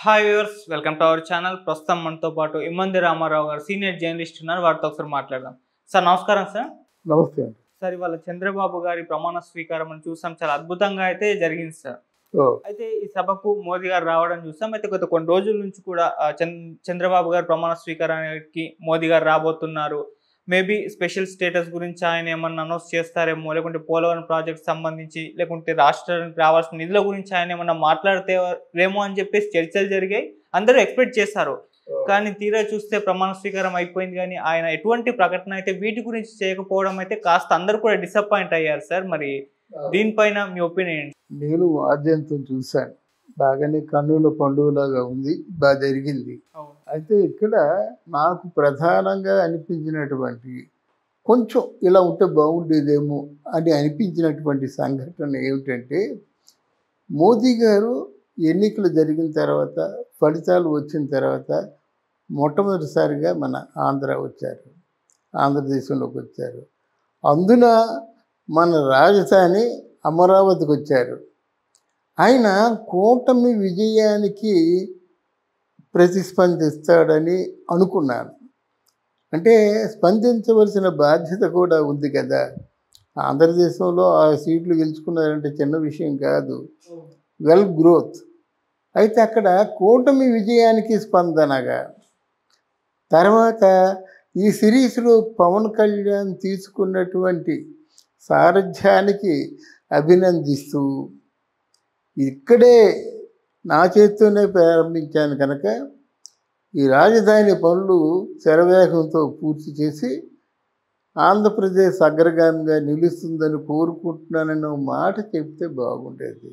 Hi viewers, welcome to our channel. ప్రస్తుతం మనతో పాటు ఇమ్మంది రామారావు గారు సీనియర్ జర్నలిస్ట్ ఉన్నారు. వారితో ఒకసారి మాట్లాడదాం. సార్ నమస్కారం సార్. నమస్తే అండి. సార్, ఇవాళ చంద్రబాబు గారి ప్రమాణ స్వీకారం అని చూసాం. చాలా అద్భుతంగా అయితే జరిగింది సార్. అయితే ఈ సభకు మోదీ గారు రావడం చూసాం. అయితే గత కొన్ని రోజుల నుంచి కూడా చంద్రబాబు గారు ప్రమాణ స్వీకారానికి మోదీ గారు రాబోతున్నారు. మేబీ స్పెషల్ స్టేటస్ గురించి ఆయన ఏమన్నా అనౌన్స్ చేస్తారేమో, లేకుంటే పోలవరం ప్రాజెక్ట్ సంబంధించి, లేకుంటే రాష్ట్రానికి రావాల్సిన నిధుల గురించి ఆయన ఏమన్నా మాట్లాడతారేమో అని చెప్పేసి చర్చలు జరిగాయి. అందరూ ఎక్స్పెక్ట్ చేశారు. కానీ తీరా చూస్తే ప్రమాణ స్వీకారం అయిపోయింది, కానీ ఆయన ఎటువంటి ప్రకటన అయితే వీటి గురించి చేయకపోవడం అయితే కాస్త అందరూ కూడా డిసప్పాయింట్ అయ్యారు సార్. మరి దీనిపైన మీ ఒపీనియన్? నేను ఆద్యంతం చూశాను. బాగానే కన్నుల పండుగలాగా ఉంది, బాగా జరిగింది. అయితే ఇక్కడ నాకు ప్రధానంగా అనిపించినటువంటి కొంచెం ఇలా ఉంటే బాగుండేదేమో అని అనిపించినటువంటి సంఘటన ఏమిటంటే, మోదీ గారు ఎన్నికలు జరిగిన తర్వాత, ఫలితాలు వచ్చిన తర్వాత మొట్టమొదటిసారిగా మన ఆంధ్రదేశంలోకి వచ్చారు. అందున మన రాజధాని అమరావతికి వచ్చారు. ఆయన కూటమి విజయానికి ప్రతిస్పందిస్తాడని అనుకున్నాను. అంటే స్పందించవలసిన బాధ్యత కూడా ఉంది కదా. ఆంధ్రదేశంలో ఆ సీట్లు గెలుచుకున్నారంటే చిన్న విషయం కాదు, వెల్ గ్రోత్. అయితే అక్కడ కూటమి విజయానికి స్పందనగా తర్వాత ఈ సిరీస్లో పవన్ కళ్యాణ్ తీసుకున్నటువంటి సారథ్యానికి అభినందిస్తూ, ఇక్కడే నా చేత్తోనే ప్రారంభించాను కనుక ఈ రాజధాని పనులు శరవేగంతో పూర్తి చేసి ఆంధ్రప్రదేశ్ అగ్రగామిగా నిలుస్తుందని కోరుకుంటున్నానన్న మాట చెప్తే బాగుండేది.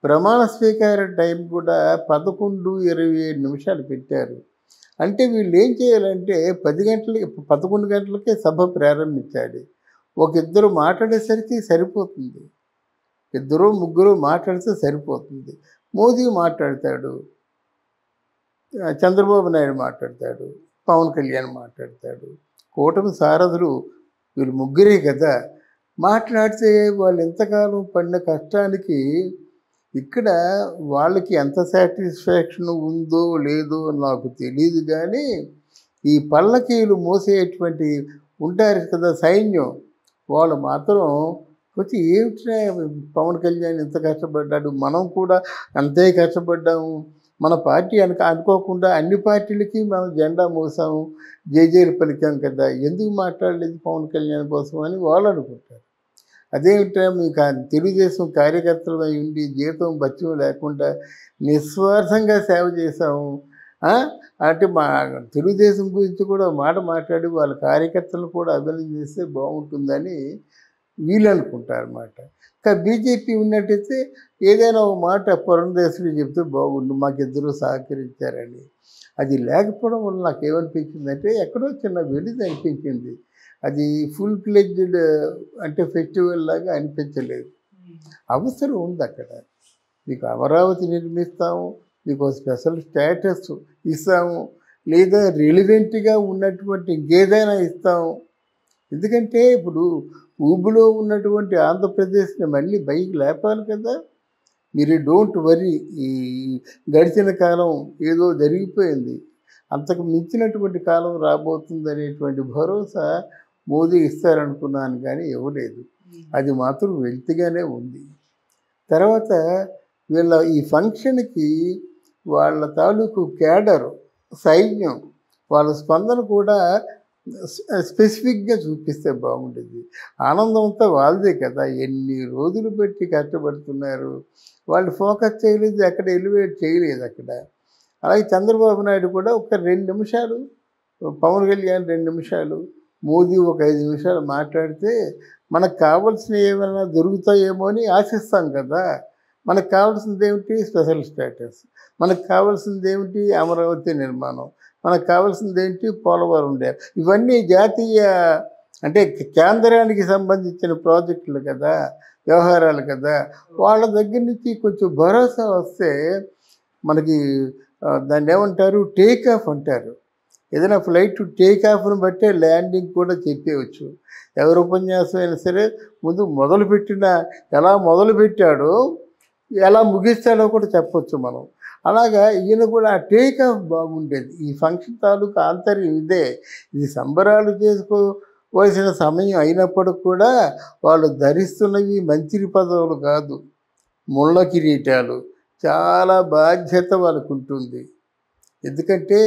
ప్రమాణ స్వీకార టైం కూడా 11:27 పెట్టారు. అంటే వీళ్ళు ఏం చేయాలంటే 11 గంటలకే సభ ప్రారంభించాలి. ఇద్దరు మాట్లాడేసరికి సరిపోతుంది, ఇద్దరు ముగ్గురు మాట్లాడితే సరిపోతుంది. మోదీ మాట్లాడతాడు, చంద్రబాబు నాయుడు మాట్లాడతాడు, పవన్ కళ్యాణ్ మాట్లాడతాడు. కూటమి సారథులు వీళ్ళు ముగ్గురే కదా. మాట్లాడితే వాళ్ళు ఎంతకాలం పడిన కష్టానికి ఇక్కడ వాళ్ళకి ఎంత సాటిస్ఫాక్షన్ ఉందో లేదో నాకు తెలియదు. కానీ ఈ పల్లకీలు మోసేటువంటి ఉంటారు కదా సైన్యం, వాళ్ళు మాత్రం వచ్చి ఏమిటా పవన్ కళ్యాణ్ ఎంత కష్టపడ్డాడు, మనం కూడా అంతే కష్టపడ్డాము, మన పార్టీ అనుకోకుండా అన్ని పార్టీలకి మనం జెండా మోసాము, జేజేలు పలికాం కదా, ఎందుకు మాట్లాడలేదు పవన్ కళ్యాణ్ కోసం అని వాళ్ళు అనుకుంటారు. అదేమిటా మీకు తెలుగుదేశం కార్యకర్తలు అయి ఉండి జీతం బత్యం లేకుండా నిస్వార్థంగా సేవ చేశాము అంటే మా తెలుగుదేశం గురించి కూడా మాట మాట్లాడి వాళ్ళ కార్యకర్తలు కూడా అభినందిస్తే బాగుంటుందని వీళ్ళు అనుకుంటారు అన్నమాట. ఇంకా బీజేపీ ఉన్నట్టయితే ఏదైనా ఒక మాట పురంధేశ్వరి చెప్తే బాగుండు, మాకిద్దరూ సహకరించారని. అది లేకపోవడం వల్ల నాకు ఏమనిపించిందంటే ఎక్కడో చిన్న వెలిది అనిపించింది. అది ఫుల్ ఫ్లెడ్జ్డ్ అంటే ఫెస్టివల్ లాగా అనిపించలేదు. అవసరం ఉంది అక్కడ. మీకు అమరావతి నిర్మిస్తాము, మీకు స్పెషల్ స్టేటస్ ఇస్తాము, లేదా రిలివెంట్గా ఉన్నటువంటి ఇంకేదైనా ఇస్తాము. ఎందుకంటే ఇప్పుడు ఊబిలో ఉన్నటువంటి ఆంధ్రప్రదేశ్ని మళ్ళీ బైక్ లేపాలి కదా. మీరు డోంట్ వరీ, ఈ గడిచిన కాలం ఏదో జరిగిపోయింది, అంతకు మించినటువంటి కాలం రాబోతుంది అనేటువంటి భరోసా మోదీ ఇస్తారనుకున్నాను, కానీ ఇవ్వలేదు. అది మాత్రం వెల్తిగానే ఉంది. తర్వాత వీళ్ళ ఈ ఫంక్షన్కి వాళ్ళ తాలూకు కేడర్ సైన్యం వాళ్ళ స్పందన కూడా స్పెసిఫిక్గా చూపిస్తే బాగుండేది. ఆనందం అంతా వాళ్ళదే కదా, ఎన్ని రోజులు పెట్టి కష్టపడుతున్నారు, వాళ్ళు ఫోకస్ చేయలేదు, ఎక్కడ ఎలివేట్ చేయలేదు అక్కడ. అలాగే చంద్రబాబు నాయుడు కూడా ఒక 2 నిమిషాలు, పవన్ కళ్యాణ్ 2 నిమిషాలు, మోదీ ఒక 5 నిమిషాలు మాట్లాడితే మనకు కావాల్సినవి ఏమైనా దొరుకుతాయేమో అని ఆశిస్తాం కదా. మనకు కావాల్సింది ఏమిటి? Special status. మనకు కావాల్సింది ఏమిటి? అమరావతి నిర్మాణం. మనకు కావాల్సింది ఏంటి? పోలవరం డ్యామ్. ఇవన్నీ జాతీయ అంటే కేంద్రానికి సంబంధించిన ప్రాజెక్టులు కదా, వ్యవహారాలు కదా. వాళ్ళ దగ్గర నుంచి కొంచెం భరోసా వస్తే మనకి దాన్ని ఏమంటారు, టేక్ ఆఫ్ అంటారు. ఏదైనా ఫ్లైట్ టేక్ ఆఫ్ను బట్టే ల్యాండింగ్ కూడా చెప్పేయచ్చు. ఎవరి ఉపన్యాసం అయినా సరే ముందు ఎలా మొదలుపెట్టాడో ఎలా ముగిస్తాడో కూడా చెప్పొచ్చు మనం. అలాగా ఈయన కూడా ఆ టేక్ ఆఫ్ బాగుండేది. ఈ ఫంక్షన్ తాలూకు ఆంతర్యం ఇదే. ఇది సంబరాలు చేసుకోవలసిన సమయం అయినప్పటికి కూడా వాళ్ళు ధరిస్తున్నవి మంత్రి పదవులు కాదు, ముళ్ళ కిరీటాలు. చాలా బాధ్యత వాళ్ళకు ఉంటుంది. ఎందుకంటే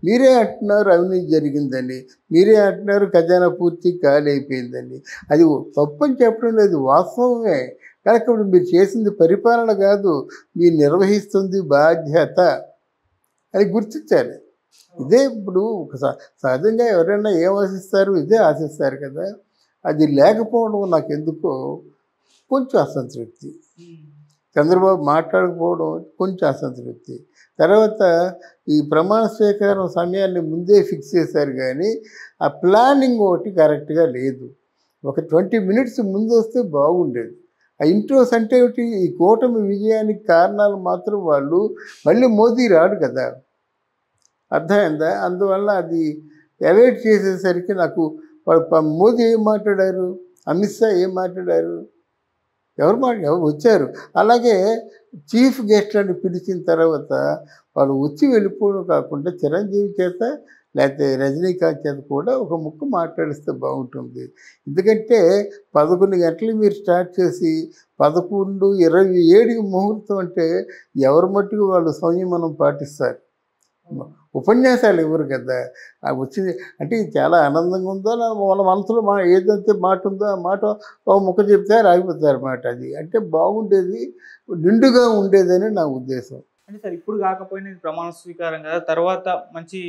మీరే అంటున్నారు అవినీతి జరిగిందని, మీరే అంటున్నారు ఖజానా పూర్తి ఖాళీ అయిపోయిందని. అది తప్పని చెప్పడం లేదు, వాస్తవమే. కనుక ఇప్పుడు మీరు చేసింది పరిపాలన కాదు, మీరు నిర్వహిస్తుంది బాధ్యత అని గుర్తించాలి. ఇదే ఇప్పుడు సహజంగా ఎవరైనా ఏం ఆశిస్తారు, ఇదే ఆశిస్తారు కదా. అది లేకపోవడం నాకు ఎందుకో కొంచెం అసంతృప్తి. చంద్రబాబు మాట్లాడకపోవడం కొంచెం అసంతృప్తి. తర్వాత ఈ ప్రమాణ స్వీకారం సమయాన్ని ముందే ఫిక్స్ చేశారు, కానీ ఆ ప్లానింగ్ ఒకటి కరెక్ట్గా లేదు. ఒక 20 minutes ముందు వస్తే బాగుండేది. ఆ ఇంట్రోస్ అంటే ఒకటి ఈ కూటమి విజయానికి కారణాలు మాత్రం వాళ్ళు మళ్ళీ మోదీ రాడు కదా, అర్థమైందా? అందువల్ల అది అవాయిడ్ చేసేసరికి నాకు మోదీ ఏం మాట్లాడారు, అమిత్ షా ఏం మాట్లాడారు, ఎవరు వచ్చారు. అలాగే చీఫ్ గెస్ట్లను పిలిచిన తర్వాత వాళ్ళు వచ్చి వెళ్ళిపోవడం కాకుండా చిరంజీవి చేత లేకపోతే రజనీకాంత్ చేత కూడా ఒక ముక్క మాట్లాడిస్తే బాగుంటుంది. ఎందుకంటే 11 గంటలు మీరు స్టార్ట్ చేసి 11:27 ముహూర్తం అంటే ఎవరి మట్టుకు వాళ్ళు సంయమనం పాటిస్తారు. ఉపన్యాసాలు ఇవ్వరు కదా. వచ్చింది అంటే ఇది చాలా ఆనందంగా ఉందో వాళ్ళ మనసులో ఏదైతే మాట ఉందో ఆ మాట ఒక ముక్క చెప్తే ఆగిపోతారు మాట. అది అంటే బాగుండేది, నిండుగా ఉండేదని నా ఉద్దేశం. అంటే సార్ ఇప్పుడు కాకపోయినా ఇది ప్రమాణ స్వీకారం కదా, తర్వాత మంచి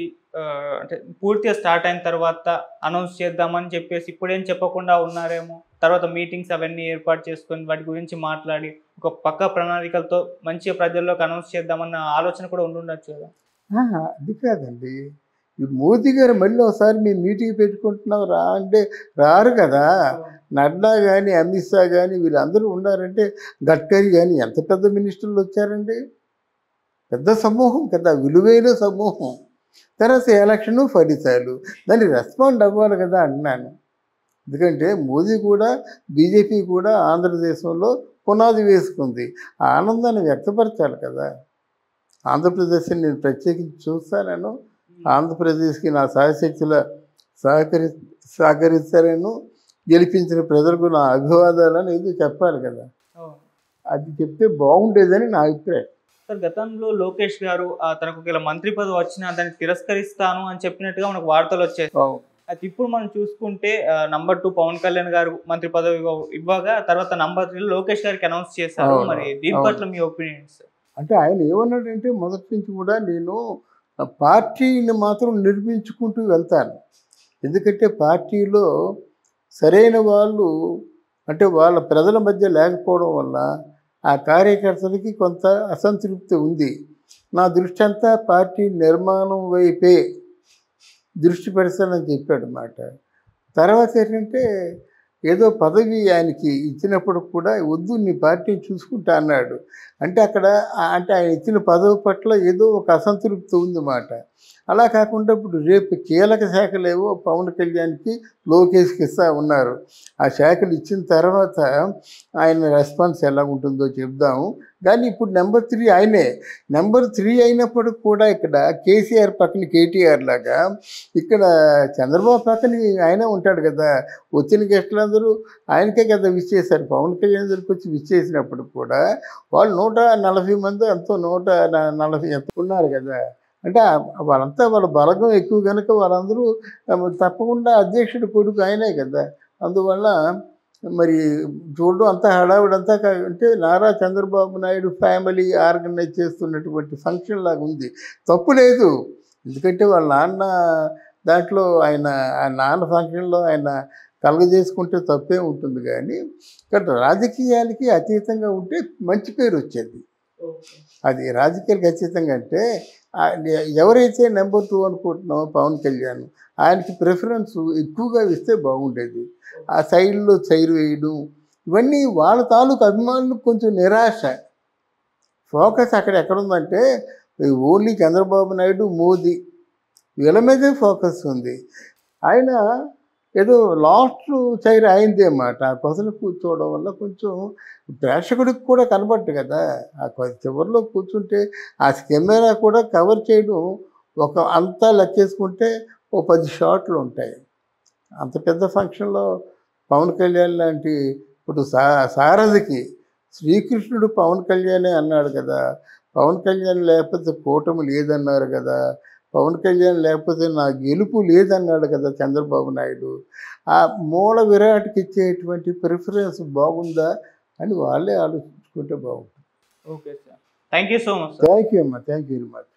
అంటే పూర్తిగా స్టార్ట్ అయిన తర్వాత అనౌన్స్ చేద్దామని చెప్పేసి ఇప్పుడేం చెప్పకుండా ఉన్నారేమో. తర్వాత మీటింగ్స్ అవన్నీ ఏర్పాటు చేసుకొని వాటి గురించి మాట్లాడి ఒక పక్క ప్రణాళికలతో మంచిగా ప్రజల్లోకి అనౌన్స్ చేద్దామన్న ఆలోచన కూడా ఉండుండొచ్చు కదా. అది కాదండి, ఈ మోదీ గారు మళ్ళీ ఒకసారి మేము మీటింగ్ పెట్టుకుంటున్నాం రా అంటే రారు కదా. నడ్డా కానీ అమిత్ షా కానీ వీళ్ళందరూ ఉన్నారంటే, గడ్కరీ కానీ ఎంత పెద్ద మినిస్టర్లు వచ్చారండి, పెద్ద సమూహం కదా, విలువైన సమూహం. తర్వాత ఎలక్షను ఫలితాలు, దాన్ని రెస్పాండ్ అవ్వాలి కదా అన్నాను. ఎందుకంటే మోదీ కూడా బీజేపీ కూడా ఆంధ్రదేశంలో పునాది వేసుకుంది, ఆ ఆనందాన్ని వ్యక్తపరచాలి కదా. ఆంధ్రప్రదేశ్ని నేను ప్రత్యేకించి చూస్తాను, ఆంధ్రప్రదేశ్కి నా శాయశక్తుల సహకరిస్తాను, గెలిపించిన ప్రజలకు నా అభివాదాలని ఇది చెప్పాలి కదా. అది చెప్తే బాగుండేదని నా అభిప్రాయం. సార్ గతంలో లోకేష్ గారు తనకు ఒకవేళ మంత్రి పదవి వచ్చినా దాన్ని తిరస్కరిస్తాను అని చెప్పినట్టుగా మనకు వార్తలు వచ్చాయి. అయితే ఇప్పుడు మనం చూసుకుంటే నంబర్ 2 పవన్ కళ్యాణ్ గారు మంత్రి పదవి ఇవ్వగా తర్వాత నంబర్ 3 లోకేష్ గారికి అనౌన్స్ చేశారు. మరి దీని పట్ల మీ ఒపీనియన్స్? అంటే ఆయన ఏమన్నాడంటే, మొదటి నుంచి కూడా నేను పార్టీని మాత్రం నిర్మించుకుంటూ వెళ్తాను. ఎందుకంటే పార్టీలో సరైన వాళ్ళు అంటే వాళ్ళ ప్రజల మధ్య లేకపోవడం వల్ల ఆ కార్యకర్తలకి కొంత అసంతృప్తి ఉంది. నా దృష్టి అంతా పార్టీ నిర్మాణం వైపే దృష్టి పెడతానని చెప్పాడు మాట. తర్వాత ఏంటంటే ఏదో పదవి ఆయనకి ఇచ్చినప్పుడు కూడా వద్దు నీ పార్టీని చూసుకుంటా అన్నాడు. అంటే అక్కడ అంటే ఆయన ఇచ్చిన పదవి పట్ల ఏదో ఒక అసంతృప్తి ఉంది మాట. అలా కాకుండా ఇప్పుడు రేపు కీలక శాఖలేవో పవన్ కళ్యాణ్కి లోకేష్కి ఇస్తా ఉన్నారు. ఆ శాఖలు ఇచ్చిన తర్వాత ఆయన రెస్పాన్స్ ఎలా ఉంటుందో చెప్దాము. కానీ ఇప్పుడు నెంబర్ 3 ఆయనే. నెంబర్ 3 అయినప్పటికి కూడా ఇక్కడ కేసీఆర్ పక్కన కేటీఆర్ లాగా ఇక్కడ చంద్రబాబు పక్కన ఆయనే ఉంటాడు కదా. వచ్చిన గెస్టులందరూ ఆయనకే కదా విష్ చేశారు. పవన్ కళ్యాణ్ దగ్గరికి వచ్చి విష్ చేసినప్పుడు కూడా వాళ్ళు 140 మంది ఎంతో 140 ఎంత ఉన్నారు కదా. అంటే వాళ్ళంతా వాళ్ళ బలగం ఎక్కువ కనుక వాళ్ళందరూ తప్పకుండా అధ్యక్షుడు కొడుకు ఆయనే కదా. అందువల్ల మరి చూడడం అంతా హడావుడంతా అంటే నారా చంద్రబాబు నాయుడు ఫ్యామిలీ ఆర్గనైజ్ చేస్తున్నటువంటి ఫంక్షన్ లాగా ఉంది. తప్పు లేదు, ఎందుకంటే వాళ్ళ నాన్న దాంట్లో ఆయన నాన్న ఫంక్షన్లో ఆయన కలగజేసుకుంటే తప్పే ఉంటుంది. కానీ ఇక్కడ రాజకీయాలకి అతీతంగా ఉంటే మంచి పేరు వచ్చేది. అది రాజకీయాలకు అతీతంగా అంటే ఎవరైతే నెంబర్ 2 అనుకుంటున్నామో పవన్ కళ్యాణ్ ఆయనకి ప్రిఫరెన్స్ ఎక్కువగా ఇస్తే బాగుండేది. ఆ సైడ్లో చైరు వేయడం ఇవన్నీ వాళ్ళ తాలూకు అభిమానులకు కొంచెం నిరాశ. ఫోకస్ అక్కడ ఎక్కడుందంటే ఓన్లీ చంద్రబాబు నాయుడు మోదీ వీళ్ళ మీదే ఫోకస్ ఉంది. ఆయన ఏదో లాస్ట్ చైర్ అయిందే మాట ఆ కొసలు కూర్చోవడం వల్ల కొంచెం ప్రేక్షకుడికి కూడా కనబట్టు కదా. చివరిలో కూర్చుంటే ఆ కెమెరా కూడా కవర్ చేయడం అంతా లెక్కేసుకుంటే ఓ 10 షాట్లు ఉంటాయి. అంత పెద్ద ఫంక్షన్లో పవన్ కళ్యాణ్ లాంటి ఇప్పుడు సారథికి శ్రీకృష్ణుడు పవన్ కళ్యాణే అన్నాడు కదా. పవన్ కళ్యాణ్ లేకపోతే కూటమి లేదన్నారు కదా. పవన్ కళ్యాణ్ లేకపోతే నా గెలుపు లేదన్నాడు కదా చంద్రబాబు నాయుడు. ఆ మూల విరాట్కి ఇచ్చేటువంటి ప్రిఫరెన్స్ బాగుందా అని వాళ్ళే ఆలోచించుకుంటే బాగుంటుంది. Okay sir, thank you so much. Thank you అమ్మా, థ్యాంక్ యూ వెరీ మచ్.